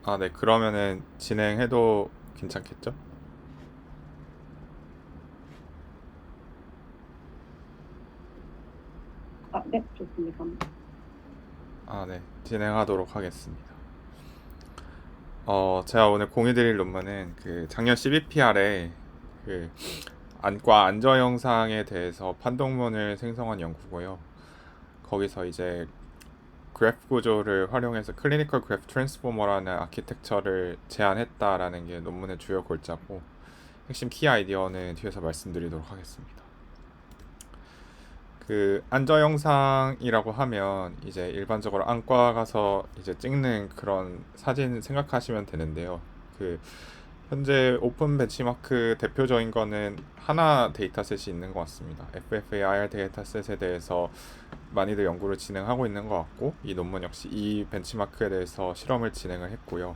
아, 네. 그러면은 진행해도 괜찮겠죠? 아, 네, 좋습니다. 아, 네. 진행하도록 하겠습니다. 제가 오늘 공유드릴 논문은 그 작년 CBPR에 그 안과 안저 영상에 대해서 판독문을 생성한 연구고요. 거기서 이제 그래프 구조를 활용해서 클리니컬 그래프 트랜스포머라는 아키텍처를 제안했다라는 게 논문의 주요 골자고, 핵심 키 아이디어는 뒤에서 말씀드리도록 하겠습니다. 그 안저 영상이라고 하면 이제 일반적으로 안과 가서 이제 찍는 그런 사진 생각하시면 되는데요. 그 현재 오픈 벤치마크 대표적인 거는 하나 데이터셋이 있는 것 같습니다. FFAIR 데이터셋에 대해서 많이들 연구를 진행하고 있는 것 같고, 이 논문 역시 이 벤치마크에 대해서 실험을 진행을 했고요.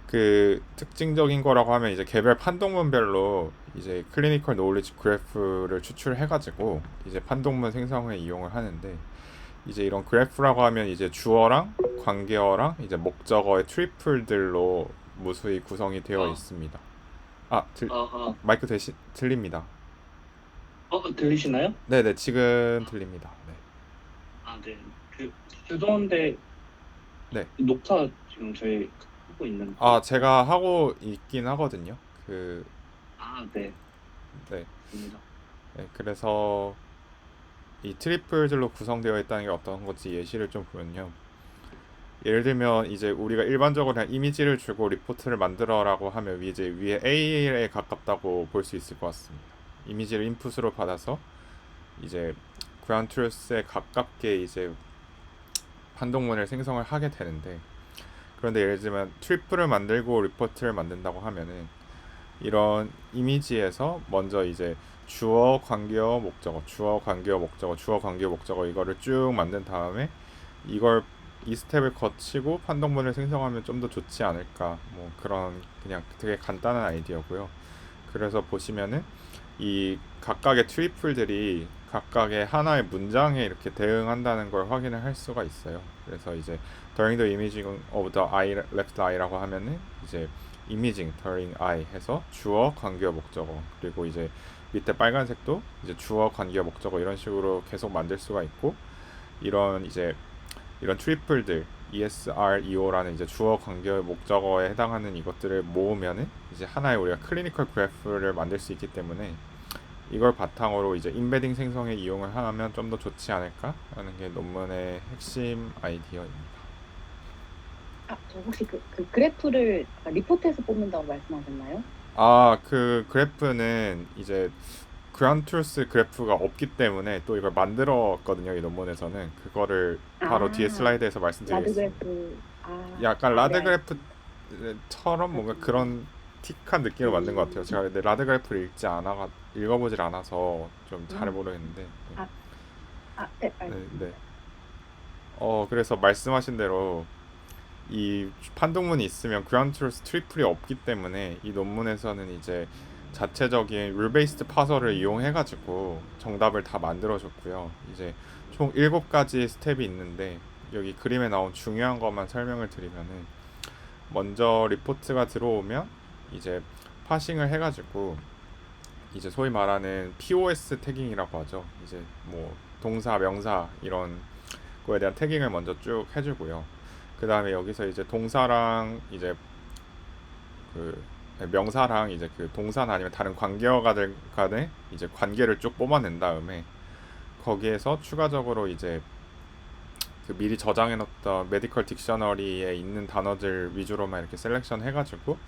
그 특징적인 거라고 하면 이제 개별 판독문별로 이제 클리니컬 노울리지 그래프를 추출해가지고 이제 판독문 생성에 이용을 하는데, 이제 이런 그래프라고 하면 이제 주어랑 관계어랑 이제 목적어의 트리플들로 무수히 구성이 되어 아, 있습니다. 아, 아, 마이크 들립니다. 들리시나요? 네네, 지금 들립니다. 네. 아, 네. 죄송한데, 네. 녹화 지금 저희 하고 아, 있는데. 제가 하고 있긴 하거든요. 그, 네. 네. 입니다. 네, 그래서 이 트리플들로 구성되어 있다는 게 어떤 건지 예시를 좀 보면요. 예를 들면 이제 우리가 일반적으로 그냥 이미지를 주고 리포트를 만들어라고 하면 이제 위에 A에 가깝다고 볼 수 있을 것 같습니다. 이미지를 인풋으로 받아서 이제 그라운드 트루스에 가깝게 이제 판독문을 생성을 하게 되는데, 그런데 예를 들면 트리플을 만들고 리포트를 만든다고 하면은 이런 이미지에서 먼저 이제 주어, 관계어, 목적어, 주어, 관계어, 목적어, 주어, 관계어, 목적어 이거를 쭉 만든 다음에 이걸 이 스텝을 거치고 판독문을 생성하면 좀 더 좋지 않을까, 뭐 그런 그냥 되게 간단한 아이디어고요. 그래서 보시면은 이 각각의 트리플들이 각각의 하나의 문장에 이렇게 대응한다는 걸 확인을 할 수가 있어요. 그래서 이제 during the imaging of the eye, left eye라고 하면은 이제 imaging during eye 해서 주어, 관계어, 목적어, 그리고 이제 밑에 빨간색도 이제 주어, 관계어, 목적어 이런 식으로 계속 만들 수가 있고, 이런 이제 이런 트리플들 ESR, EO라는 이제 주어, 관계어, 목적어에 해당하는 이것들을 모으면은 이제 하나의 우리가 클리니컬 그래프를 만들 수 있기 때문에 이걸 바탕으로 이제 인베딩 생성에 이용을 하면 좀 더 좋지 않을까 하는 게 논문의 핵심 아이디어입니다. 아, 저 혹시 그 그래프를 아까 리포트에서 뽑는다고 말씀하셨나요? 아, 그 그래프는 이제 그란투스 그래프가 없기 때문에 또 이걸 만들었거든요. 이 논문에서는 그거를 바로 뒤에 아, 슬라이드에서 라드 말씀드리겠습니다. 그래프. 약간 네, 라드 알겠습니다. 그래프처럼 뭔가 라드. 그런 틱한 느낌을 만든 것 같아요. 제가 음, 근데 라드 그래프를 읽어보질 않아서 좀 잘 음, 모르겠는데. 아, 네, 네, 네. 알겠습니다. 그래서 말씀하신 대로 이 판독문이 있으면 그라운드 트루스 트리플이 없기 때문에 이 논문에서는 이제 자체적인 룰 베이스드 파서를 이용해 가지고 정답을 다 만들어 줬고요. 이제 총 7가지 스텝이 있는데 여기 그림에 나온 중요한 것만 설명을 드리면은, 먼저 리포트가 들어오면 이제 파싱을 해 가지고 이제 소위 말하는 POS 태깅이라고 하죠. 이제 뭐 동사, 명사 이런 거에 대한 태깅을 먼저 쭉 해주고요. 그 다음에 여기서 이제 동사랑 이제 그 명사랑 이제 그 동사나 아니면 다른 관계어가 간의 이제 관계를 쭉 뽑아낸 다음에 거기에서 추가적으로 이제 그 미리 저장해 놓던 메디컬 딕셔너리에 있는 단어들 위주로만 이렇게 셀렉션 해가지고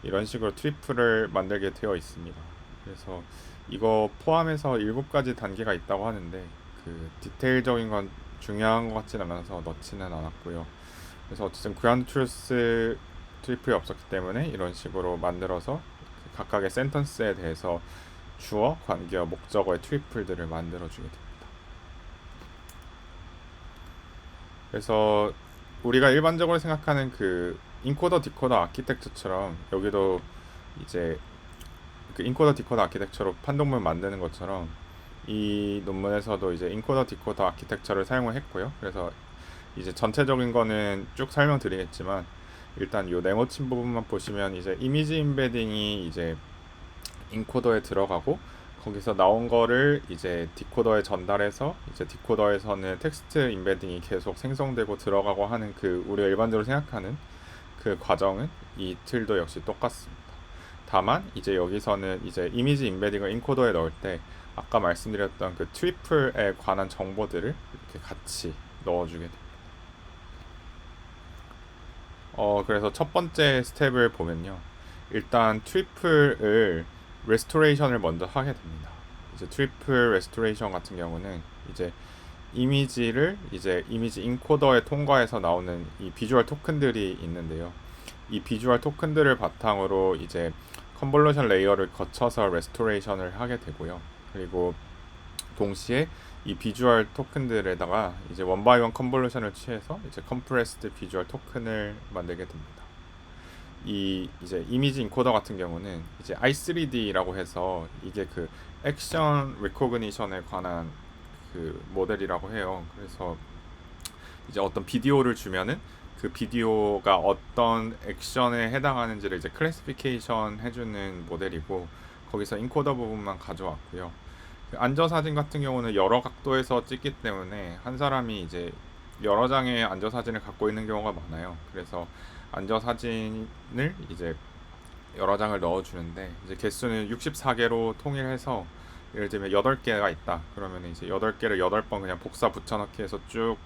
이런 식으로 트리플을 만들게 되어 있습니다. 그래서 이거 포함해서 7가지 단계가 있다고 하는데 그 디테일적인 건 중요한 것 같진 않아서 넣지는 않았고요. 그래서 어쨌든 그라운드 트루스 트리플이 없었기 때문에 이런 식으로 만들어서 각각의 센턴스에 대해서 주어, 관계어, 목적어의 트리플들을 만들어주게 됩니다. 그래서 우리가 일반적으로 생각하는 그 인코더 디코더 아키텍처처럼 여기도 이제 그 인코더 디코더 아키텍처로 판독문 만드는 것처럼 이 논문에서도 이제 인코더 디코더 아키텍처를 사용을 했고요. 그래서 이제 전체적인 거는 쭉 설명드리겠지만 일단 요 네모친 부분만 보시면 이제 이미지 임베딩이 이제 인코더에 들어가고 거기서 나온 거를 이제 디코더에 전달해서 이제 디코더에서는 텍스트 임베딩이 계속 생성되고 들어가고 하는 그 우리가 일반적으로 생각하는 그 과정은 이 틀도 역시 똑같습니다. 다만 이제 여기서는 이제 이미지 임베딩을 인코더에 넣을 때 아까 말씀드렸던 그 트리플에 관한 정보들을 이렇게 같이 넣어주게 됩니다. 그래서 첫 번째 스텝을 보면요. 일단 트리플을 레스토레이션을 먼저 하게 됩니다. 이제 트리플 레스토레이션 같은 경우는 이제 이미지를 이제 이미지 인코더에 통과해서 나오는 이 비주얼 토큰들이 있는데요. 이 비주얼 토큰들을 바탕으로 이제 컨볼루션 레이어를 거쳐서 레스토레이션을 하게 되고요. 그리고 동시에 이 비주얼 토큰들에다가 이제 원바이원 컨볼루션을 취해서 이제 컴프레스드 비주얼 토큰을 만들게 됩니다. 이 이제 이미지 인코더 같은 경우는 이제 i3D라고 해서 이게 그 액션 리코그니션에 관한 그 모델이라고 해요. 그래서 이제 어떤 비디오를 주면은 그 비디오가 어떤 액션에 해당하는지를 이제 클래시피케이션 해주는 모델이고 거기서 인코더 부분만 가져왔고요. 그 앉아 사진 같은 경우는 여러 각도에서 찍기 때문에 한 사람이 이제 여러 장의 앉아 사진을 갖고 있는 경우가 많아요. 그래서 앉아 사진을 이제 여러 장을 넣어주는데 이제 개수는 64개로 통일해서 예를 들면 8개가 있다. 그러면 이제 8개를 8번 그냥 복사 붙여넣기 해서 쭉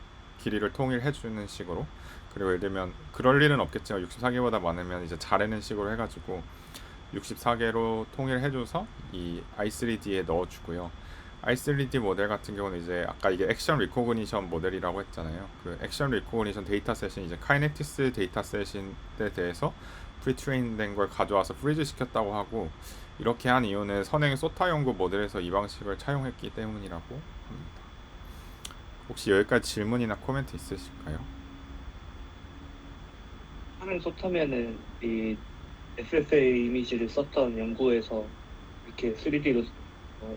길이를 통일해주는 식으로 그리고 예를 들면 그럴 일은 없겠지만 64개보다 많으면 이제 자르는 식으로 해가지고 64개로 통일해줘서 이 i3D에 넣어주고요. i3D 모델 같은 경우는 이제 아까 이게 액션 리코그니션 모델이라고 했잖아요. 그 액션 리코그니션 데이터셋이 이제 카이네티스 데이터셋에 대해서 프리트레인된 걸 가져와서 프리즈 시켰다고 하고 이렇게 한 이유는 선행 소타 연구 모델에서 이 방식을 차용했기 때문이라고 합니다. 혹시 여기까지 질문이나 코멘트 있으실까요? 하는 소타면은 이 FFA 이미지를 썼던 연구에서 이렇게 3D로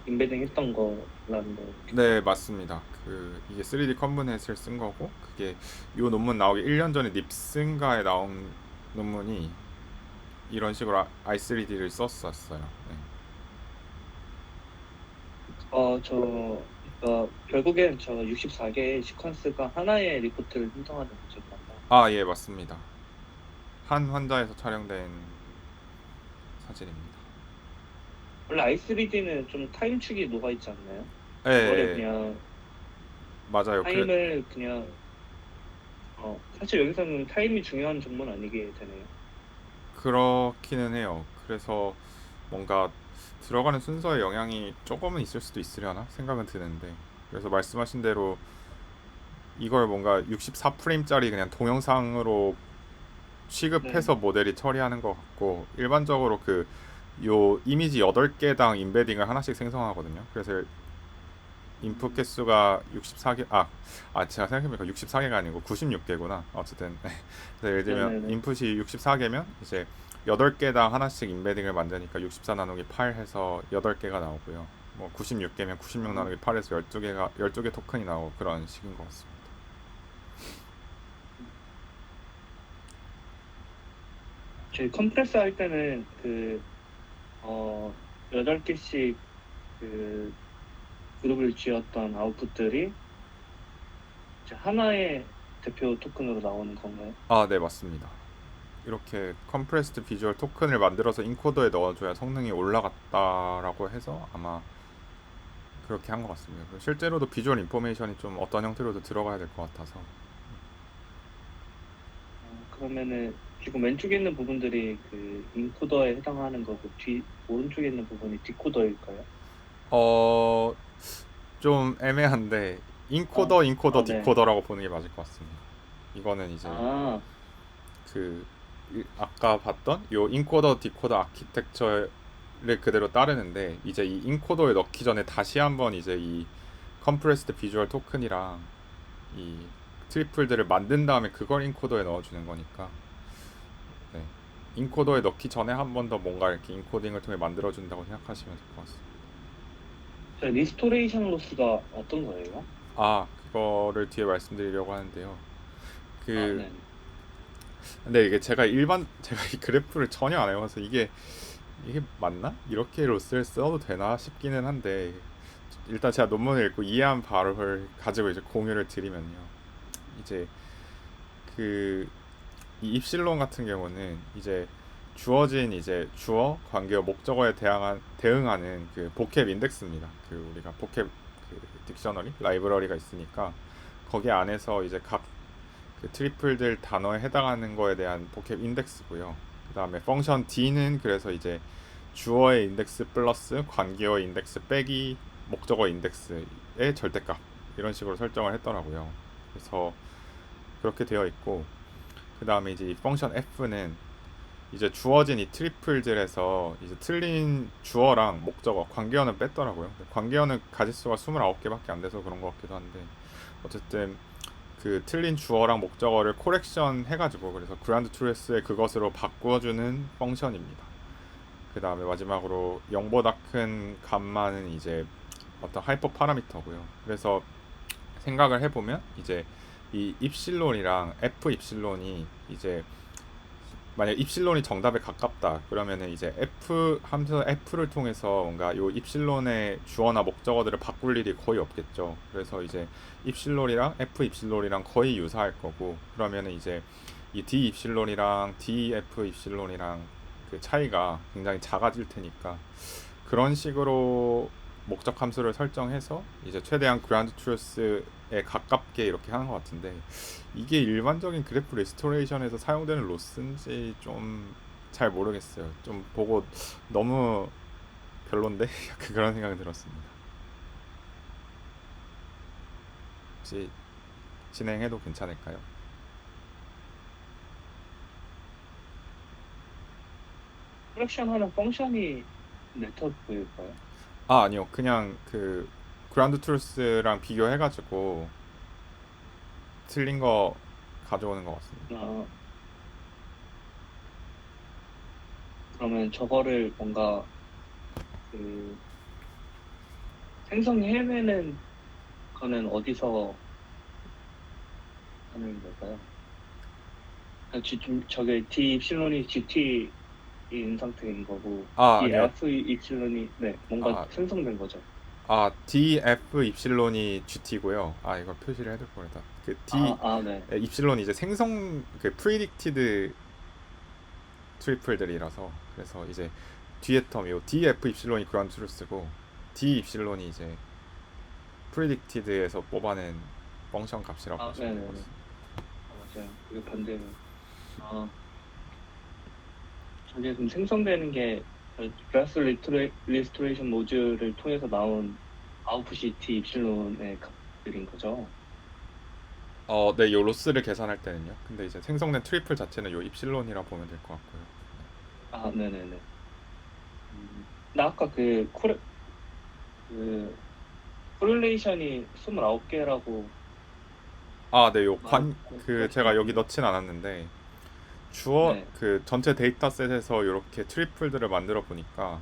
인베딩 했던 거라는 거. 네, 맞습니다. 그 이게 3D 컨버넷을 쓴 거고 그게 요 논문 나오기 1년 전에 닙슨가에 나온 논문이 이런 식으로 i3D를 썼었어요. 네. 결국엔 저 64개의 시퀀스가 하나의 리포트를 생성하는 거죠. 아, 예, 맞습니다. 한 환자에서 촬영된 사진입니다. 원래 i3D는 좀 타임축이 녹아있지 않나요? 예, 그거를 그냥 맞아요. 타임을 그냥 사실 여기서는 타임이 중요한 정보는 아니게 되네요. 그렇기는 해요. 그래서 뭔가 들어가는 순서에 영향이 조금은 있을 수도 있으려나 생각은 드는데 그래서 말씀하신 대로 이걸 뭔가 64프레임짜리 그냥 동영상으로 취급해서 모델이 처리하는 것 같고 일반적으로 그 요 이미지 8개당 임베딩을 하나씩 생성하거든요. 그래서 인풋 개수가 64개 제가 생각해보니까 64개가 아니고 96개구나. 어쨌든 그래서 예를 들면 네네네. 인풋이 64개면 이제 8개당 하나씩 임베딩을 만드니까 64 나누기 8 해서 8개가 나오고요. 뭐 96개면 96 나누기 8에서 12개 토큰이 나오고 그런 식인 것 같습니다. 저희 컴프레스 할 때는 8개씩 그 그룹을 지었던 아웃풋들이 이제 하나의 대표 토큰으로 나오는 건가요? 네, 맞습니다. 이렇게 컴프레스드 비주얼 토큰을 만들어서 인코더에 넣어줘야 성능이 올라갔다라고 해서 아마 그렇게 한 것 같습니다. 실제로도 비주얼 인포메이션이 좀 어떤 형태로도 들어가야 될 것 같아서 그러면은 지금 왼쪽에 있는 부분들이 그 인코더에 해당하는 거고 오른쪽에 있는 부분이 디코더일까요? 좀 애매한데 인코더, 네. 디코더라고 보는 게 맞을 것 같습니다. 이거는 이제 그 아까 봤던 요 인코더, 디코더 아키텍처를 그대로 따르는데 이제 이 인코더에 넣기 전에 다시 한번 이제 이 컴프레스드 비주얼 토큰이랑 이 트리플들을 만든 다음에 그걸 인코더에 넣어주는 거니까 네. 인코더에 넣기 전에 한 번 더 뭔가 이렇게 인코딩을 통해 만들어준다고 생각하시면 될 것 같습니다. 리스토레이션 로스가 어떤 거예요? 그거를 뒤에 말씀드리려고 하는데요. 네. 근데 이게 제가 이 그래프를 전혀 안 해봐서 이게 맞나? 이렇게 로스를 써도 되나 싶기는 한데 일단 제가 논문을 읽고 이해한 바를 가지고 이제 공유를 드리면요. 이제 그 이 입실론 같은 경우는 이제 주어진 이제 주어, 관계어, 목적어에 대응하는 그 보캡 인덱스입니다. 그 우리가 보캡 그 딕셔너리 라이브러리가 있으니까 거기 안에서 이제 각 그 트리플들 단어에 해당하는 거에 대한 보캡 인덱스고요. 그 다음에 펑션 D는 그래서 이제 주어의 인덱스 플러스 관계어의 인덱스 빼기 목적어 인덱스의 절대값 이런 식으로 설정을 했더라고요. 그래서 그렇게 되어 있고 그 다음에 이제 이 펑션 F는 이제 주어진 이 트리플들에서 이제 틀린 주어랑 목적어, 관계어는 뺐더라고요. 관계어는 가짓수가 29개밖에 안 돼서 그런 것 같기도 한데 어쨌든 그 틀린 주어랑 목적어를 코렉션 해가지고 그래서 그란드 트루스의 그것으로 바꾸어주는 펑션입니다. 그 다음에 마지막으로 0보다 큰 값만은 이제 어떤 하이퍼 파라미터고요. 그래서 생각을 해보면 이제 이 입실론이랑 F 입실론이 이제 만약 입실론이 정답에 가깝다 그러면은 이제 F 함수 F를 통해서 뭔가 요 입실론의 주어나 목적어들을 바꿀 일이 거의 없겠죠. 그래서 이제 입실론이랑 F 입실론이랑 거의 유사할 거고 그러면은 이제 이 D 입실론이랑 DF 입실론이랑 그 차이가 굉장히 작아질 테니까 그런 식으로 목적 함수를 설정해서 이제 최대한 그란드 트루스에 가깝게 이렇게 하는 것 같은데 이게 일반적인 그래프 리스토레이션에서 사용되는 로스인지 좀 잘 모르겠어요. 좀 보고 너무 별론데 약간 그런 생각이 들었습니다. 혹시 진행해도 괜찮을까요? 컬렉션하는 펑션이 네트워크일까요? 아 아니요 그냥 그 그라운드 트루스랑 비교해가지고 틀린 거 가져오는 것 같습니다. 아, 그러면 저거를 뭔가 그 생성 헤매는 거는 어디서 하는 걸까요? 저게 D 입실론이 GT인 상태인 거고 아 D 아니요 F 입실론이 네 뭔가 아 생성된 거죠. DF 입실론이 GT고요. 아 이거 표시를 해둘 거다. 그 D 네. 입실론이 이제 생성 그 프리딕티드 트리플들이라서 그래서 이제 뒤에 텀이 DF 입실론이 그라운드 트루스고 D 입실론이 이제 프리딕티드에서 뽑아낸 펑션 값이라고 보시면 될 네네네. 것 같습니다. 맞아요. 이게 반대로. 아, 저게 그럼 생성되는 게 클래스 리스토레이션 모듈을 통해서 나온 아웃풋이 D 입실론의 값들인 거죠. 네, 요 로스를 계산할 때는요. 근데 이제 생성된 트리플 자체는 요 입실론이라 보면 될 것 같고요. 네네네. 나 아까 그 코릴레이션이 29개라고 네, 말씀하셨는데, 제가 여기 넣진 않았는데 주어 네. 그 전체 데이터셋에서 이렇게 트리플들을 만들어 보니까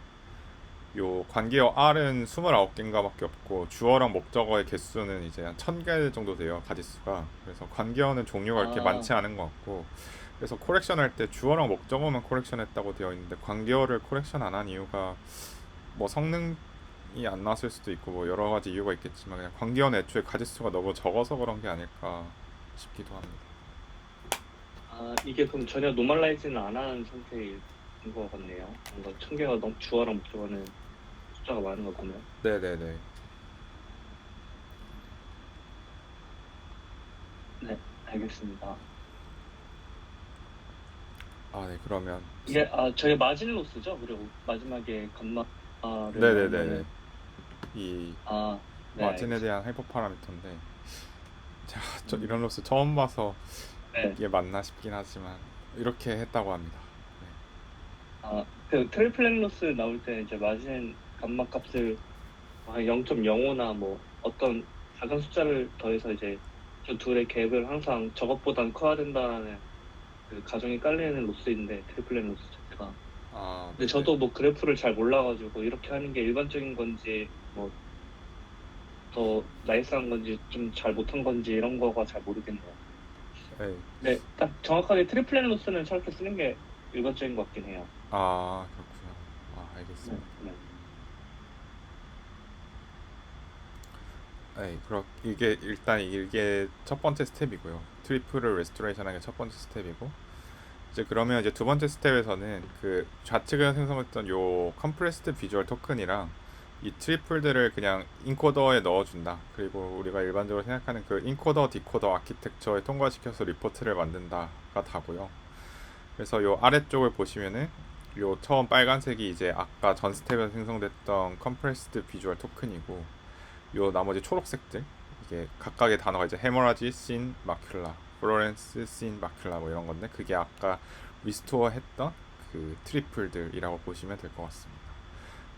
요 관계어 R은 29개인가밖에 없고 주어랑 목적어의 개수는 이제 한 1000개 정도 돼요. 가짓수가. 그래서 관계어는 종류가 이렇게 많지 않은 것 같고 그래서 코렉션 할 때 주어랑 목적어만 코렉션 했다고 되어 있는데 관계어를 코렉션 안 한 이유가 뭐 성능이 안 나왔을 수도 있고 뭐 여러 가지 이유가 있겠지만 그냥 관계어는 애초에 가짓수가 너무 적어서 그런 게 아닐까 싶기도 합니다. 이게 그럼 전혀 노멀라이즈는 안 하는 상태인 것 같네요. 뭔가 1000개가 넘 주어랑 목적어는 숫자가 많은 거 보면. 네네네. 네, 알겠습니다. 네, 그러면 이게 저희 마진 로스죠? 그리고 마지막에 감마를 네네네. 넣으면은 이 네, 마진에 알겠습니다. 대한 하이퍼 파라미터인데 제가 이런 로스 처음 봐서 네. 이게 맞나 싶긴 하지만 이렇게 했다고 합니다. 그 트리플렉 로스 나올 때 이제 마진 감마 값을 0.05나 뭐 어떤 작은 숫자를 더해서 이제 저 둘의 갭을 항상 저것보단 커야 된다는 그 가정이 깔리는 로스인데 트리플렉 로스 자체가. 근데 네네. 저도 뭐 그래프를 잘 몰라가지고 이렇게 하는 게 일반적인 건지 뭐 더 나이스한 건지 좀 잘 못한 건지 이런 거가 잘 모르겠네요. 네. 네, 딱 정확하게 트리플 로스는 저렇게 쓰는 게 일반적인 것 같긴 해요. 아, 그렇군요. 아, 네, 알겠습니다. 네. 네, 이게 일단 이게 첫 번째 스텝이고요. 트리플을 레스토레이션하는 게 첫 번째 스텝이고, 이제 그러면 이제 두 번째 스텝에서는 그 좌측에서 생성했던 요 컴프레스드 비주얼 토큰이랑 이 트리플들을 그냥 인코더에 넣어준다. 그리고 우리가 일반적으로 생각하는 그 인코더 디코더 아키텍처에 통과시켜서 리포트를 만든다가 다고요. 그래서 요 아래쪽을 보시면은 요 처음 빨간색이 이제 아까 전 스텝에서 생성됐던 컴프레스드 비주얼 토큰이고, 요 나머지 초록색들 이게 각각의 단어가 이제 헤머라지, 씬, 마큘라, 플로렌스, 씬, 마큘라 뭐 이런 건데, 그게 아까 리스토어 했던 그 트리플들이라고 보시면 될 것 같습니다.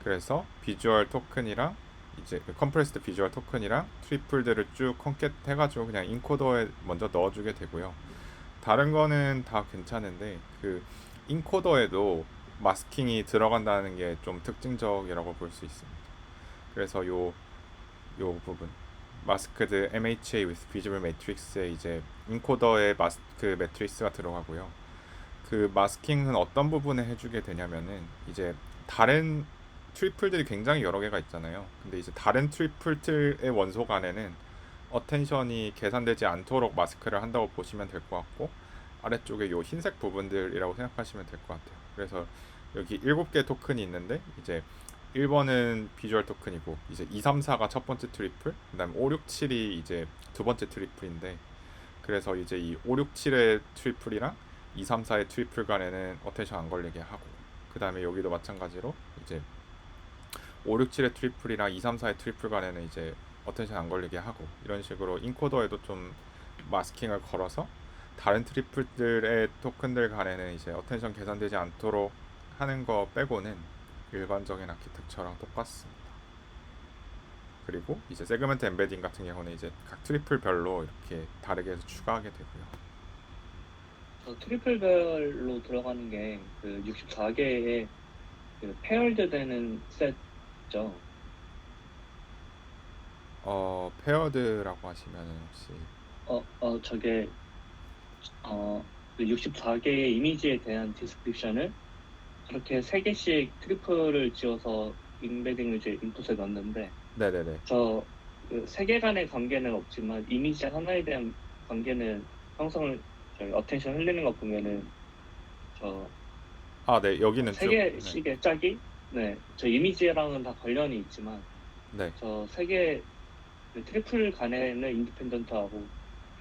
그래서 비주얼 토큰이랑 이제 그 컴프레스드 비주얼 토큰이랑 트리플들을 쭉 컨켓 해가지고 그냥 인코더에 먼저 넣어주게 되고요. 다른 거는 다 괜찮은데 그 인코더에도 마스킹이 들어간다는 게 좀 특징적이라고 볼 수 있습니다. 그래서 요 부분 마스크드 MHA with Visible Matrix에 이제 인코더에 마스크 매트릭스가 들어가고요. 그 마스킹은 어떤 부분에 해주게 되냐면은 이제 다른 트리플들이 굉장히 여러 개가 있잖아요. 근데 이제 다른 트리플들의 원소 간에는 어텐션이 계산되지 않도록 마스크를 한다고 보시면 될 것 같고, 아래쪽에 요 흰색 부분들이라고 생각하시면 될 것 같아요. 그래서 여기 7개 토큰이 있는데 이제 1번은 비주얼 토큰이고 이제 2, 3, 4가 첫 번째 트리플, 그다음 5, 6, 7이 이제 두 번째 트리플인데, 그래서 이제 이 5, 6, 7의 트리플이랑 2, 3, 4의 트리플 간에는 어텐션 안 걸리게 하고, 그 다음에 여기도 마찬가지로 이제 5, 6, 7의 트리플이랑 2, 3, 4의 트리플 간에는 이제 어텐션 안 걸리게 하고, 이런 식으로 인코더에도 좀 마스킹을 걸어서 다른 트리플들의 토큰들 간에는 이제 어텐션 계산되지 않도록 하는 거 빼고는 일반적인 아키텍처랑 똑같습니다. 그리고 이제 세그먼트 엠베딩 같은 경우는 이제 각 트리플별로 이렇게 다르게 해서 추가하게 되고요. 저 트리플별로 들어가는 게 그 64개의 그 페어드 되는 셋죠. 페어드라고 하시면 혹시 저게 그 64개의 이미지에 대한 디스크립션을 그렇게 3개씩 트리플을 지어서 인베딩을 이제 인풋에 넣는데, 네네네. 저 그 세계 간의 관계는 없지만 이미지 하나에 대한 관계는 형성을 저희 어텐션 흘리는 거 보면은 저 네, 여기는 세 쭉 개씩의 짝이 저 이미지랑은 다 관련이 있지만 네. 저 세 개 트리플 간에는 인디펜던트하고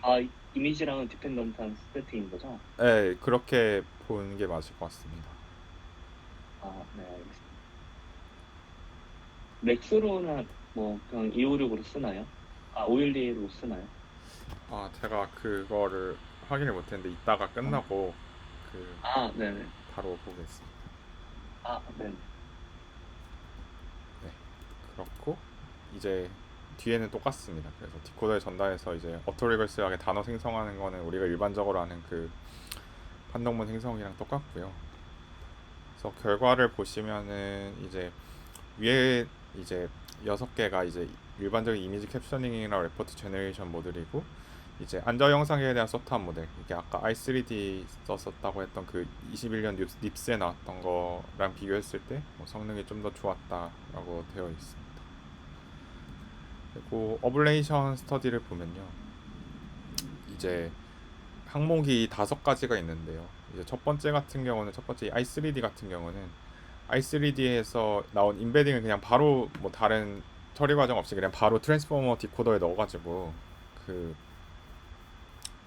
다 이미지랑은 디펜던트한 세팅인 거죠? 네, 그렇게 보는 게 맞을 것 같습니다. 네, 알겠습니다. 맥스로는 뭐 그냥 256으로 쓰나요? 512로 쓰나요? 제가 그거를 확인을 못했는데 이따가 끝나고 그 네네. 바로 보겠습니다. 네. 네, 그렇고 이제 뒤에는 똑같습니다. 그래서 디코더에 전달해서 이제 어토리걸스하게 단어 생성하는 거는 우리가 일반적으로 아는 그 판동문 생성이랑 똑같고요. 그래서 결과를 보시면은 이제 위에 이제 6개가 이제 일반적인 이미지 캡셔닝이나 레포트 제너레이션 모듈이고, 이제 안저 영상에 대한 소프트한 모델, 이게 아까 i3D 썼었다고 했던 그 21년 닙스에 나왔던 거랑 비교했을 때 성능이 좀 더 좋았다라고 되어 있습니다. 그리고 어블레이션 스터디를 보면요, 이제 항목이 5가지가 있는데요. 이제 첫 번째 같은 경우는 첫 번째 i3D 같은 경우는 i3D에서 나온 인베딩을 그냥 바로 뭐 다른 처리 과정 없이 그냥 바로 트랜스포머 디코더에 넣어가지고 그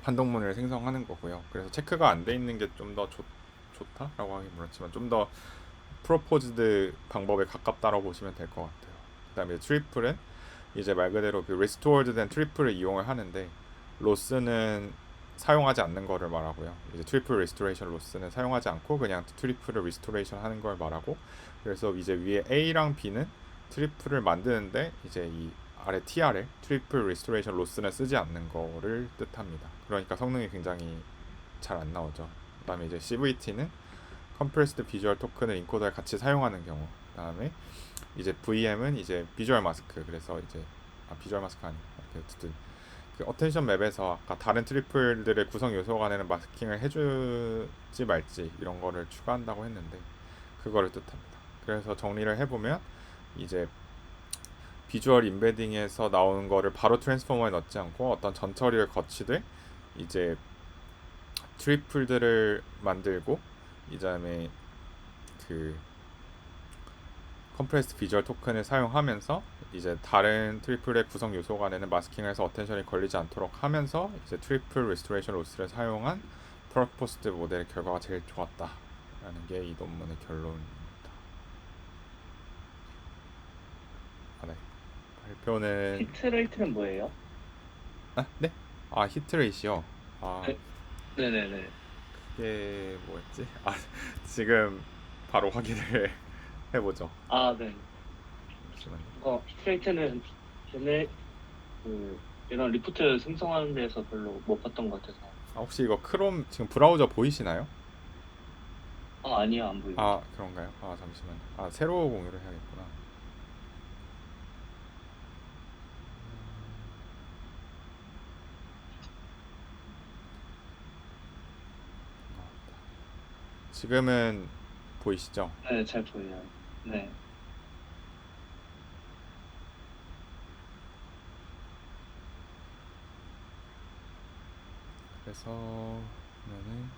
판동문을 생성하는 거고요. 그래서 체크가 안 돼 있는 게 좀 더 좋다라고 하긴 그렇지만 좀 더 프로포즈드 방법에 가깝다라고 보시면 될 것 같아요. 그다음에 트리플은 이제 말 그대로 그 리스토어드 된 트리플을 이용을 하는데, 로스는 사용하지 않는 거를 말하고요. 이제 트리플 리스토레이션 로스는 사용하지 않고 그냥 트리플을 리스토레이션 하는 걸 말하고, 그래서 이제 위에 A랑 B는 트리플을 만드는데 이제 이 아래 TRL 트리플 리스토레이션 로스는 쓰지 않는 거를 뜻합니다. 그러니까 성능이 굉장히 잘 안 나오죠. 그다음에 이제 CVT는 컴프레스드 비주얼 토큰을 인코더에 같이 사용하는 경우, 그다음에 이제 VM은 이제 비주얼 마스크, 그래서 이제 비주얼 마스크 아니고 어쨌든 그 어텐션 맵에서 아까 다른 트리플들의 구성 요소 간에는 마스킹을 해주지 말지 이런 거를 추가한다고 했는데 그거를 뜻합니다. 그래서 정리를 해보면 이제 비주얼 임베딩에서 나오는 거를 바로 트랜스포머에 넣지 않고 어떤 전처리를 거치되 이제 트리플들을 만들고 이다음에 그 컴프레스드 비주얼 토큰을 사용하면서 이제 다른 트리플의 구성 요소 간에는 마스킹을 해서 어텐션이 걸리지 않도록 하면서 이제 트리플 리스토레이션 로스를 사용한 프로포스트 모델의 결과가 제일 좋았다라는 게 이 논문의 결론입니다. 아, 네. 발표는 히트레이트는 뭐예요? 네? 아 히트레이시요. 아 네. 네네네. 그게 뭐였지? 아 지금 바로 확인을 해보죠. 아, 네. 잠시만요. 히트레이트는 걔네 이런 리포트 생성하는 데서 별로 못 봤던 것 같아서. 아, 혹시 이거 크롬 지금 브라우저 보이시나요? 아니요, 안 보이고. 아 그런가요? 아 잠시만요. 아 새로 공유를 해야겠구나. 지금은 보이시죠? 네, 잘 보여요. 네. 그래서 보면은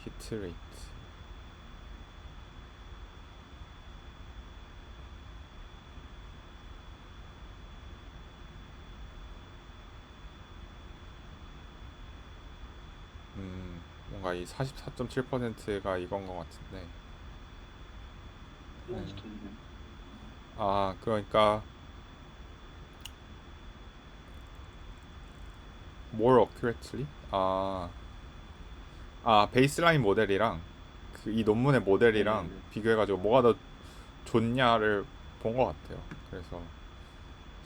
히트 레이트 뭔가 이 44.7%가 이건 것 같은데 네. 아 그러니까 more accurately 베이스라인 모델이랑 그 이 논문의 모델이랑 네. 비교해가지고 뭐가 더 좋냐를 본 것 같아요. 그래서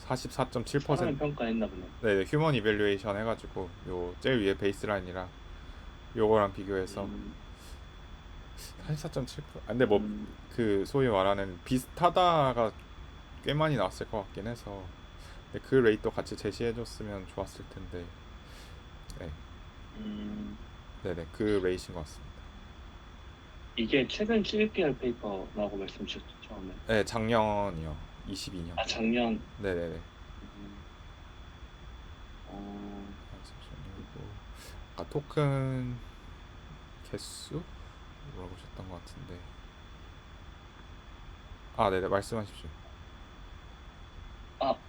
44.7% 사람을 평가했나 보네. 네, 휴먼 이밸류에이션 해가지고 요 제일 위에 베이스라인이랑 요거랑 비교해서 44.7%. 근데 뭐 그 소위 말하는 비슷하다가 꽤 많이 나왔을 것 같긴 해서 근데 그 레이트도 같이 제시해줬으면 좋았을 텐데 네, 네네 그 레이트인 것 같습니다. 이게 최근 CPR 페이퍼라고 말씀 주셨죠, 처음에. 네, 작년이요. 22년. 아, 작년. 네네네. 어, 그리고 아까 토큰 개수 물어보셨던 것 같은데. 아, 네네 말씀하십시오.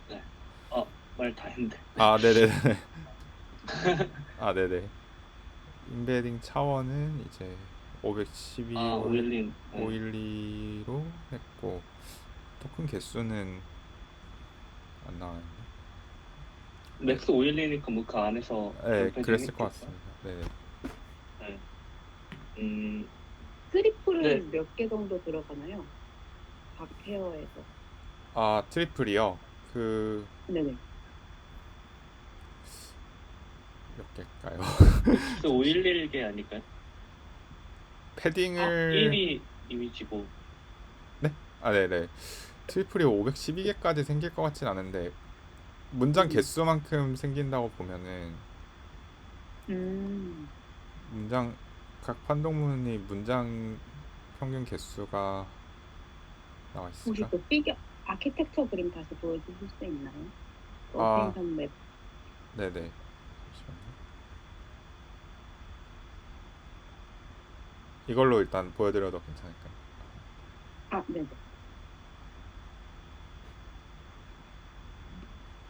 네. 말 다 했는데. 아, 네네네. 아, 네네. 인베딩 차원은 이제 512, 512. 네. 512로 했고 토큰 개수는 안 나와요. 맥스 512니까 뭐 그 안에서 네, 몇 그랬을 했겠죠? 것 같습니다. 네네. 네. 음, 트리플은 네. 몇 개 정도 들어가나요? 각 페어에서. 아, 트리플이요. 그 네네. 몇 개일까요? 맥스 511개 아닐까요? 패딩을 1이 이미지고. 아, 네네. 트리플이 512개까지 생길 것 같진 않은데 문장 개수만큼 생긴다고 보면은 문장 각 판동문이 문장 평균 개수가 나와 혹시 있을까? 그 아키텍처 그림 다시 보여주실 수 있나요? 아. 어텐션 맵. 네네. 잠시만요. 이걸로 일단 보여드려도 괜찮을까요? 네네.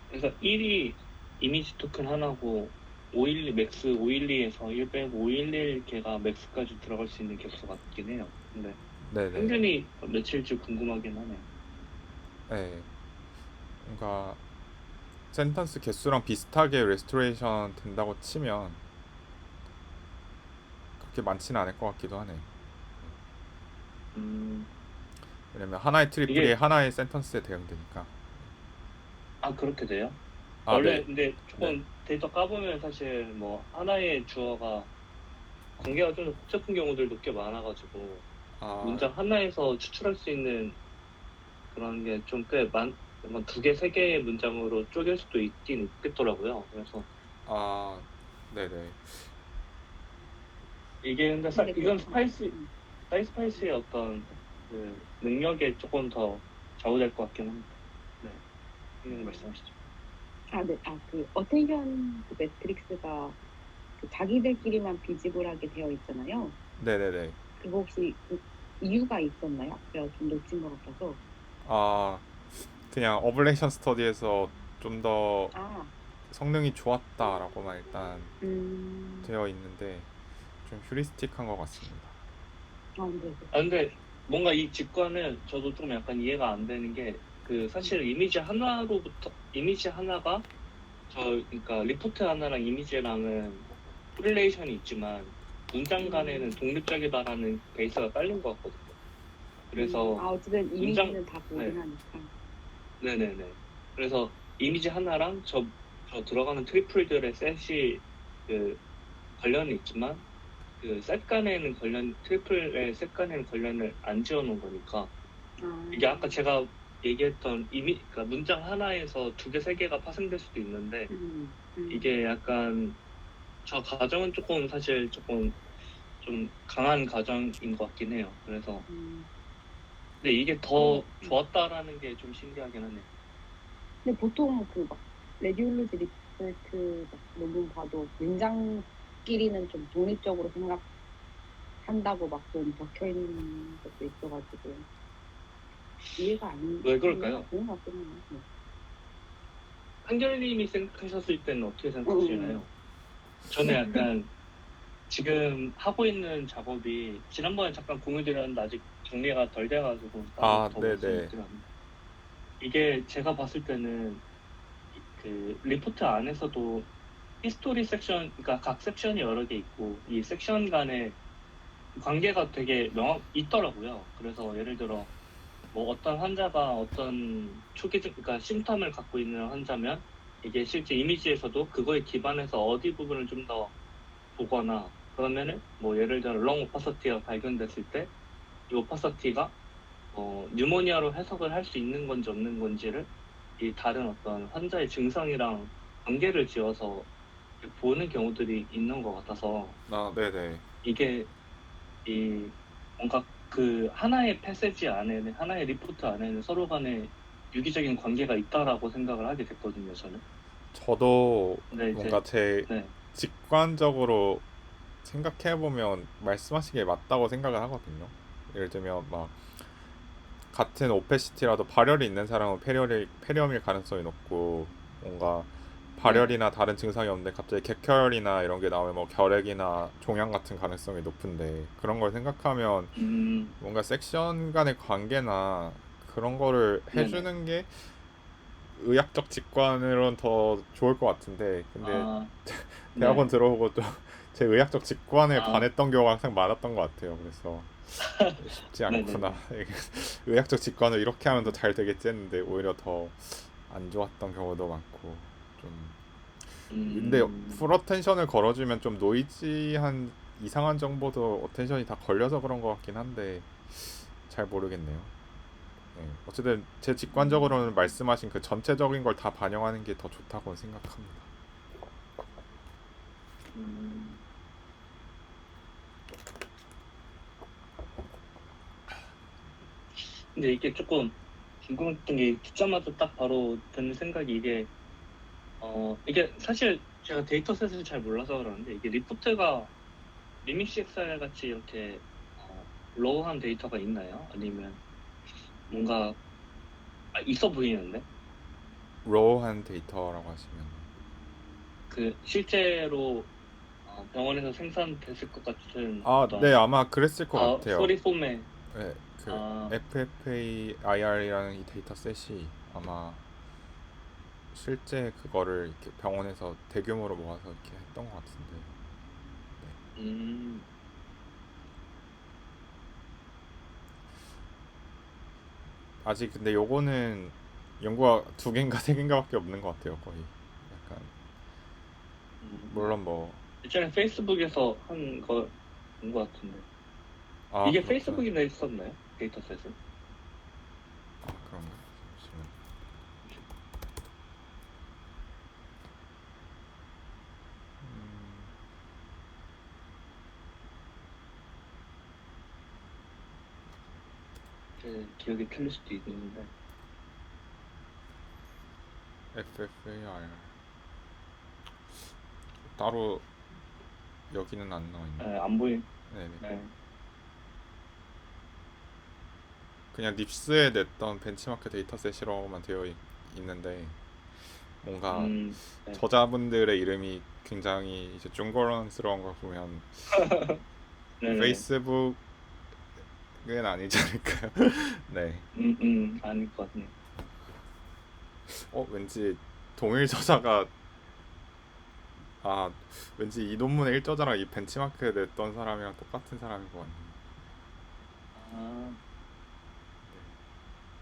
그래서 1이 이미지 토큰 하나고 512 맥스 512에서 1 빼고 511개가 맥스까지 들어갈 수 있는 개수 같긴 해요. 근데 네네. 평균이 몇일지 궁금하긴 하네요. 네. 뭔가 센턴스 개수랑 비슷하게 레스토레이션 된다고 치면 그렇게 많지는 않을 것 같기도 하네요. 왜냐면 하나의 트리플이 이게- 하나의 센턴스에 대응되니까. 그렇게 돼요? 아, 원래 네. 근데 조금 데이터 까보면 사실 뭐 하나의 주어가 관계가 좀 복잡한 경우들도 꽤 많아가지고 아, 문장 하나에서 추출할 수 있는 그런 게 좀 꽤 두 개, 세 개의 문장으로 쪼갤 수도 있긴 있겠더라고요. 그래서 아, 네네. 이게 근데 근데 이건 음. 사이스파이스의 어떤 그 능력에 조금 더 좌우될 것 같긴 합니다. 네, 이런 말씀하시죠. 네. 그 어텐션 그 매트릭스가 그 자기들끼리만 비집을하게 되어 있잖아요. 네네네. 그거 혹시 그 이유가 있었나요? 제가 좀 놓친 것 같아서. 아, 그냥 어블레이션 스터디에서 좀 더 아, 성능이 좋았다라고만 일단 음, 되어 있는데 좀 휴리스틱한 것 같습니다. 네. 근데 뭔가 이 직관은 저도 좀 약간 이해가 안 되는 게 그 사실 이미지 하나가 그러니까 리포트 하나랑 이미지랑은 코릴레이션이 있지만 문장 간에는 독립적이다라는 베이스가 깔린 것 같거든요. 그래서 어쨌든 문장 이미지는 다 네, 보긴 하니까. 네네네. 그래서 이미지 하나랑 저 들어가는 트리플들의 셋이 그 관련이 있지만 그 셋 간에는 트리플의 셋 간에는 관련을 안 지어놓은 거니까 이게 아까 제가 얘기했던 그러니까 문장 하나에서 두 개, 세 개가 파생될 수도 있는데 이게 약간 저 가정은 조금 사실 조금 좀 강한 가정인 것 같긴 해요. 그래서 근데 이게 더 좋았다라는 게 좀 신기하긴 하네요. 근데 보통 그 막 레디올로지 리포트 막 논문 봐도 문장끼리는 좀 독립적으로 생각한다고 막 좀 적혀 있는 것도 있어가지고 이해가 안 왜 그럴까요? 되는 것 같긴 해요. 네. 한결님이 생각하셨을 때는 어떻게 생각하시나요? 저는 약간 지금 하고 있는 작업이 지난번에 잠깐 공유드렸는데 아직 정리가 덜 돼가지고 따로 아, 더 말씀 못 네네. 드렸는데 이게 제가 봤을 때는 그 리포트 안에서도 히스토리 섹션, 그러니까 각 섹션이 여러 개 있고 이 섹션 간의 관계가 되게 있더라고요. 그래서 예를 들어 뭐 어떤 환자가 어떤 그러니까 심탐을 갖고 있는 환자면 이게 실제 이미지에서도 그거에 기반해서 어디 부분을 좀 더 보거나 그러면은 뭐 예를 들어 렁 오파서티가 발견됐을 때 이 오파서티가 뉴모니아로 해석을 할 수 있는 건지 없는 건지를 이 다른 어떤 환자의 증상이랑 관계를 지어서 보는 경우들이 있는 것 같아서 아, 네네. 이게 이 뭔가 그 하나의 패세지 안에는 하나의 리포트 안에는 서로 간에 유기적인 관계가 있다라고 생각을 하게 됐거든요, 저는. 저도 근데 이제 뭔가 제 네, 직관적으로 생각해보면 말씀하신 게 맞다고 생각을 하거든요. 예를 들면 막 같은 오페시티라도 발열이 있는 사람은 폐렴일 가능성이 높고 뭔가 네네. 발열이나 다른 증상이 없는데 갑자기 객혈이나 이런 게 나오면 뭐 결핵이나 종양 같은 가능성이 높은데 그런 걸 생각하면 뭔가 섹션 간의 관계나 그런 거를 네네. 해주는 게 의학적 직관으로는 더 좋을 것 같은데 근데 아, 대학원 네. 들어오고 또 제 의학적 직관에 아, 반했던 경우가 항상 많았던 것 같아요. 그래서 쉽지 않구나. 네네네. 의학적 직관을 이렇게 하면 더 잘 되겠지 했는데 오히려 더 안 좋았던 경우도 많고 좀 근데 음, 풀 어텐션을 걸어주면 좀 노이지한 이상한 정보도 어텐션이 다 걸려서 그런 것 같긴 한데 잘 모르겠네요. 네. 어쨌든 제 직관적으로는 말씀하신 그 전체적인 걸 다 반영하는 게 더 좋다고 생각합니다. 음. 근데 이게 조금 궁금했던 게 듣자마자 딱 바로 드는 생각이 이게 사실 제가 데이터셋을 잘 몰라서 그러는데 이게 리포트가 리믹스 엑셀 같이 이렇게 로우한 데이터가 있나요? 아니면 뭔가 있어 보이는데 로우한 데이터라고 하시면 그 실제로 병원에서 생산됐을 것 같은 네 어떤 아마 그랬을 것 같아요. 스토리 폼의 네, 그 아, FFA IR이라는 이 데이터 셋이 아마 실제 그거를 이렇게 병원에서 대규모로 모아서 이렇게 했던 것 같은데 음, 아직 근데 요거는 연구가 두 개인가 세 개인가밖에 없는 것 같아요 거의. 약간 음. 물론 뭐 예전에 페이스북에서 한 거 본 것 같은데. 아, 이게 그렇구나. 페이스북이나 있었나요? 데이터셋은? 아, 그런가? 잠시만. 음, 제 기억이 틀릴 수도 있는데. FFAR 따로 여기는 안 나와 있네. 네, 안 보인. 네네. 네. 그냥 닙스에 냈던 벤치마크 데이터셋이라고만 있는데 뭔가 네. 저자분들의 이름이 굉장히 이제 중고론스러운 걸 보면 네네. 페이스북은 아니지 않을까요? 네. 아닐 것 같네요. 왠지 동일 저자가 왠지 이 논문의 1저자랑 이 벤치마크에 냈던 사람이랑 똑같은 사람인 것 같네요. 아,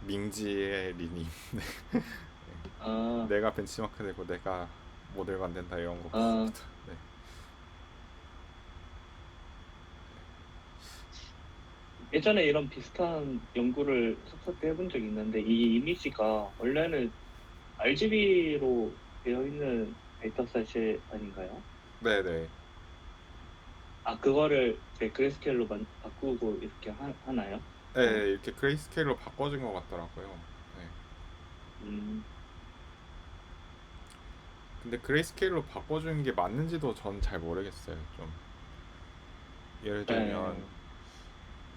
민지의 리님. 아, 내가 벤치마크 내고 내가 모델 만든다 이런 거 아. 같습니다. 네. 예전에 이런 비슷한 연구를 석사 때 해본 적이 있는데 이 이미지가 원래는 RGB로 되어 있는 데이터셋이 아닌가요? 네네. 아, 그거를 이제 그레이스케일로 바꾸고 이렇게 하나요? 네, 이렇게 그레이스케일로 바꿔준 것 같더라고요. 네. 음, 근데 그레이스케일로 바꿔주는 게 맞는지도 전 잘 모르겠어요. 좀 예를 들면 네.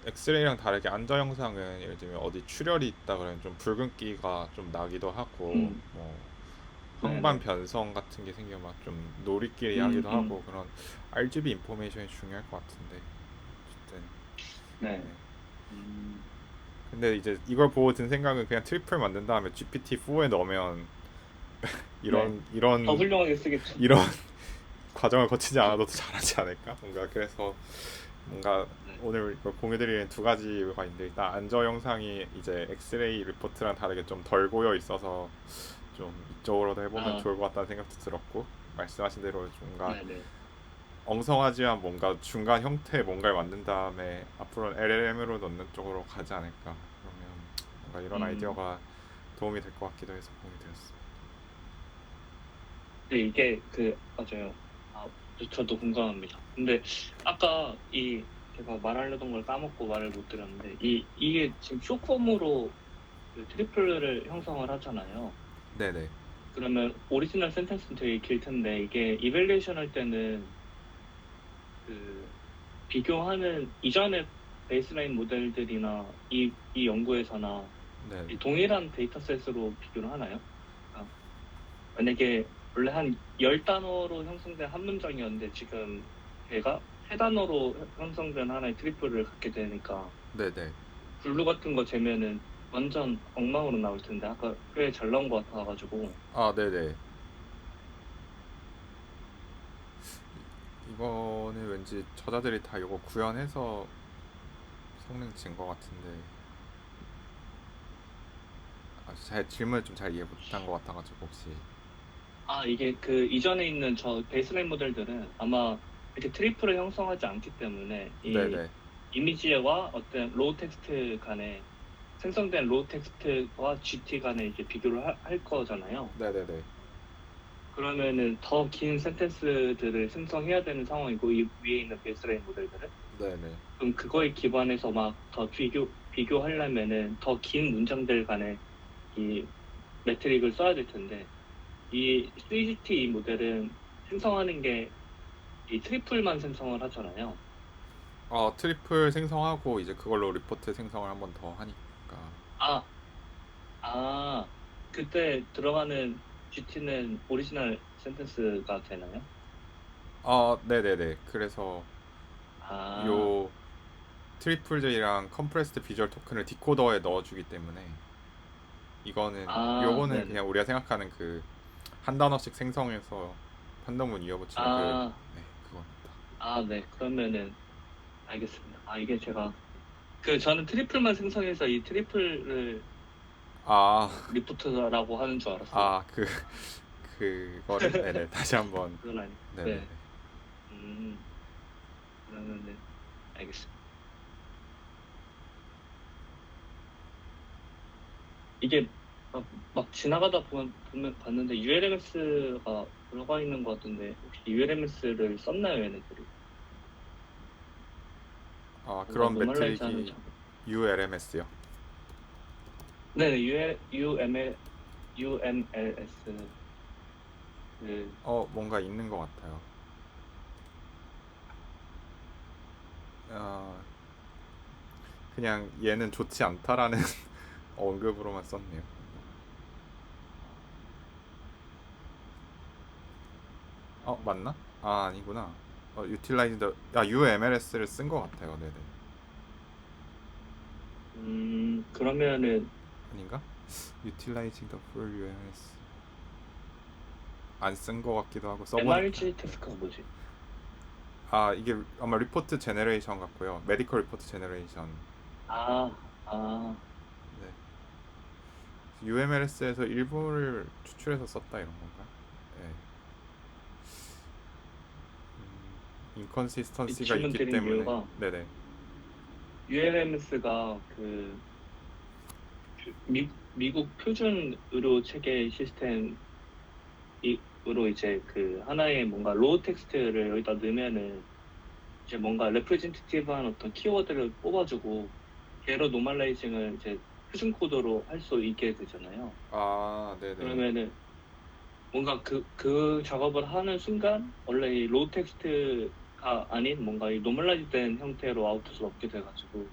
엑스레이랑 다르게 안저 영상은 예를 들면 어디 출혈이 있다 그러면 좀 붉은기가 좀 나기도 하고 음, 뭐 황반 네네. 변성 같은 게 생기면 좀 노리끼리 음, 하기도 하고 그런 RGB 인포메이션이 중요할 것 같은데 어쨌든 네. 네. 음, 근데 이제 이걸 보고 든 생각은 그냥 트리플 만든 다음에 GPT-4에 넣으면 네. 이런 더 훌륭하게 쓰겠죠. 이런 과정을 거치지 않아도 잘하지 않을까? 뭔가 그래서 뭔가 네. 오늘 이걸 공유드리는 두 가지가 있는데 일단 안저 영상이 이제 엑스레이 리포트랑 다르게 좀 덜 고여 있어서 좀 이쪽으로도 해보면 아, 좋을 것 같다는 생각도 들었고 말씀하신 대로 뭔가 네네. 엉성하지만 뭔가 중간 형태의 뭔가를 만든 다음에 앞으로는 LLM으로 넣는 쪽으로 가지 않을까 그러면 뭔가 이런 음, 아이디어가 도움이 될 것 같기도 해서 공유드렸습니다. 네, 이게 맞아요. 아, 저도 공감합니다. 근데 아까 제가 말하려던 걸 까먹고 말을 못 드렸는데, 이게 지금 숏폼으로 그 트리플을 형성을 하잖아요. 네네. 그러면 오리지널 센텐스는 되게 길 텐데, 이게 이밸리에이션 할 때는 그 비교하는 이전의 베이스라인 모델들이나 이 연구에서나 네. 이 동일한 데이터셋으로 비교를 하나요? 아, 만약에 원래 한 10단어로 형성된 한 문장이었는데 지금 걔가 3단어로 형성된 하나의 트리플을 갖게 되니까 네네. 블루 같은 거 재면은 완전 엉망으로 나올 텐데 아까 꽤 잘 나온 것 같아가지고. 네네. 이거는 왠지 저자들이 다 이거 구현해서 성능 진 것 같은데 잘 질문을 좀 잘 이해 못한 것 같아가지고 혹시 이게 그 이전에 있는 저 베이스라인 모델들은 아마 이렇게 트리플을 형성하지 않기 때문에 이 네네. 이미지와 어떤 로우 텍스트 간에 생성된 로우 텍스트와 GT 간에 이제 비교를 할 거잖아요. 네네네. 그러면은 더 긴 센텐스들을 생성해야 되는 상황이고 이 위에 있는 베이스라인 모델들은 네네. 그럼 그거에 기반해서 막 더 비교하려면은 더 긴 문장들 간에 이 매트릭을 써야 될 텐데 이 CGT 모델은 생성하는 게 이 트리플만 생성을 하잖아요. 트리플 생성하고 이제 그걸로 리포트 생성을 한 번 더 하니까. 아, 아, 그때 들어가는 GT는 오리지널 센텐스가 되나요? 네네네. 그래서 아, 요 트리플 J랑 컴프레스드 비주얼 토큰을 디코더에 넣어주기 때문에 요거는 네네. 그냥 우리가 생각하는 그 한 단어씩 생성해서 판단문 이어붙이는 아, 네, 그겁니다. 네. 그러면은 알겠습니다. 이게 제가 저는 트리플만 생성해서 이 트리플을 아, 리포트라고 하는 줄 알았어요. 아, 그거를 네네 다시 한번 그건 아니. 네네네. 네. 음, 그러면은 알겠습니다. 이게 막 지나가다 보면 봤는데 ULMS가 들어가 있는 것 같은데 혹시 ULMS를 썼나요, 얘네들이? 아, 그런 노멀라이즈 하는 매트릭이 작업. ULMS요. 네, UMLS. 그 뭔가 있는 것 같아요. 그냥 얘는 좋지 않다라는 언급으로만 썼네요. 맞나? 아니구나. Utilizing the UMLS를 쓴 것 같아요. 네네. 그러면은 아닌가? Utilizing the full UMLS 안 쓴 것 같기도 하고 써보니까. MRG 태스크가 뭐지? 이게 아마 리포트 제너레이션 같고요. 메디컬 리포트 제너레이션. 아, 아, 네. UMLS에서 일부를 추출해서 썼다 이런 건가? 네. 인컨시스턴시가 질문 있기 드린 때문에. 이유가 네네. ULMS가 미국 표준 의료 체계 시스템으로 이제 그 하나의 뭔가 로우 텍스트를 여기다 넣으면은 이제 뭔가 레프레젠티티브한 어떤 키워드를 뽑아주고 걔로 노멀라이징을 이제 표준 코드로 할 수 있게 되잖아요. 네네. 그러면은 뭔가 그 작업을 하는 순간 원래 이 로우 텍스트가 아닌 뭔가 이 노멀라이즈된 형태로 아웃풋을 얻게 돼가지고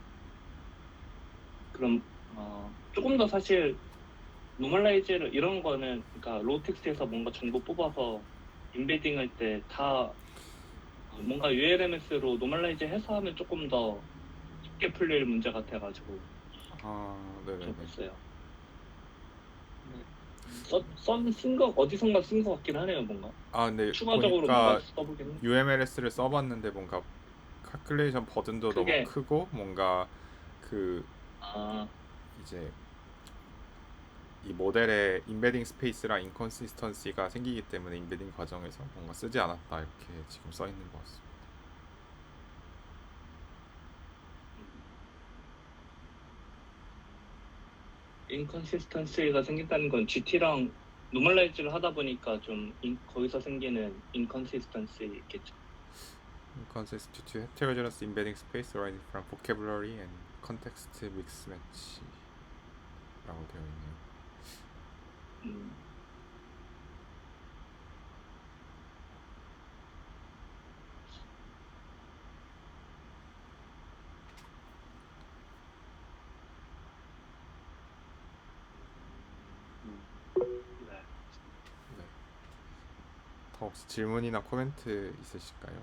그럼 조금 더 사실 노멀라이즈를 이런 거는 그러니까 로우 텍스트에서 뭔가 정보 뽑아서 인베딩 할 때 다 뭔가 ULMS로 노멀라이즈 해서 하면 조금 더 쉽게 풀릴 문제 같아가지고 네네네. 적었어요. 쓴거 어디선가 쓴 거 같긴 하네요, 뭔가. 근데 추가적으로 뭔가 보니까 써보긴 했는데. UMLS를 써봤는데 뭔가 calculation 버든도 너무 크게 크고 뭔가 그 아, 이제 이 모델의 인베딩 스페이스랑 인컨시스턴시가 생기기 때문에 인베딩 과정에서 뭔가 쓰지 않았다 이렇게 지금 써 있는 것 같습니다. 인컨시스턴시가 생긴다는 건 GT랑 노멀라이즈를 하다 보니까 좀 거기서 생기는 인컨시스턴시겠죠. Inconsistent to heterogeneous embedding space arising from vocabulary and context mismatch 라고 되어 있네요. 음, 네. 네. 더 혹시 질문이나 코멘트 있으실까요?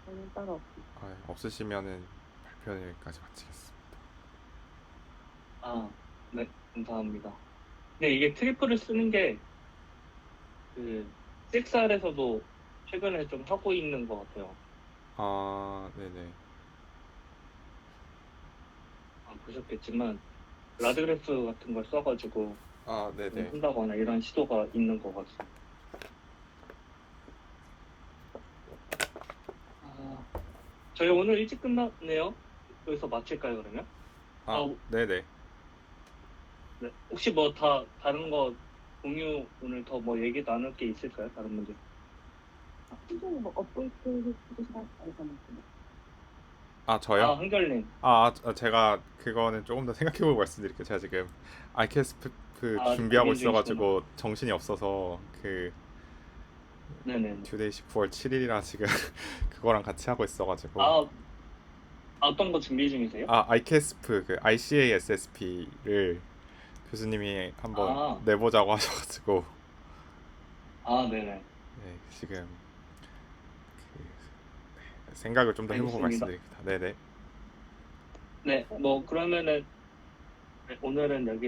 저는 따로 없습니다. 없으시면은 발표는 여기까지 마치겠습니다. 네, 감사합니다. 근데 이게 트리플을 쓰는 게 그 CXR에서도 최근에 좀 하고 있는 것 같아요. 네네. 보셨겠지만 라드그래프 같은 걸 써가지고 네네. 한다거나 이런 시도가 있는 것 같습니다. 저희 오늘 일찍 끝났네요. 여기서 마칠까요, 그러면? 네네. 네. 혹시 뭐 다른 거 공유 오늘 더 뭐 얘기 나눌 게 있을까요? 다른 분들? 순전히 뭐 업데이트 해주시면 알겠습니다. 저요? 한결님. 제가 그거는 조금 더 생각해보고 말씀드릴게요. 제가 지금 ICASP 아직 준비하고 고민 중이시구나. 있어가지고 정신이 없어서 네네. 듀데이시 9월 7일이라 지금 그거랑 같이 하고 있어가지고 어떤 거 준비 중이세요? ICASP ICASSP를 교수님이 한번 아, 내보자고 하셔가지고 네네. 네, 지금 생각을 좀 더 해보고 알겠습니다. 말씀드립니다. 네네. 네, 뭐 그러면은 오늘은 여기